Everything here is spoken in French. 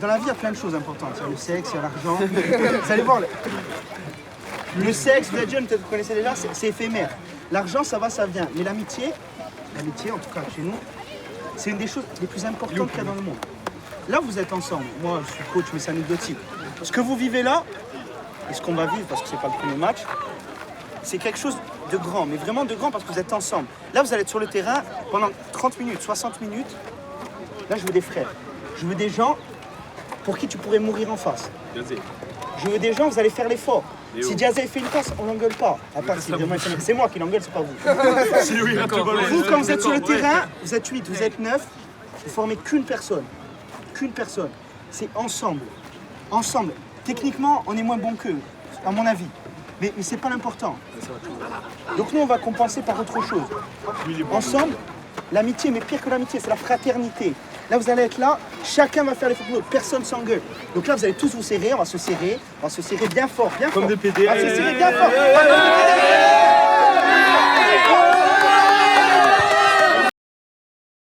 dans la vie, il y a plein de choses importantes. Il y a le sexe, il y a l'argent. Vous allez voir, le sexe, vous êtes jeune, peut-être que vous connaissez déjà, c'est éphémère. L'argent, ça va, ça vient. Mais l'amitié, en tout cas chez nous, c'est une des choses les plus importantes qu'il y a dans le monde. Là, vous êtes ensemble. Moi, je suis coach, mais c'est anecdotique. Ce que vous vivez là, et ce qu'on va vivre, parce que c'est pas le premier match, c'est quelque chose de grand, mais vraiment de grand parce que vous êtes ensemble. Là, vous allez être sur le terrain pendant 30 minutes, 60 minutes. Là, je veux des frères. Je veux des gens pour qui tu pourrais mourir en face. Je veux des gens, vous allez faire l'effort. Si Diazé fait une passe, on l'engueule pas. À part si vraiment c'est moi qui l'engueule, c'est pas vous. Vous, quand vous êtes sur le terrain, vous êtes 8, vous êtes 9, vous formez qu'une personne. Qu'une personne. C'est ensemble. Ensemble. Techniquement, on est moins bon qu'eux, à mon avis. Mais c'est pas l'important. Donc nous, on va compenser par autre chose. Ensemble, l'amitié, mais pire que l'amitié, c'est la fraternité. Là, vous allez être là, chacun va faire l'effort pour l'autre, personne s'engueule. Donc là, vous allez tous vous serrer, on va se serrer bien fort, bien fort. Comme des PD. On va se serrer bien fort.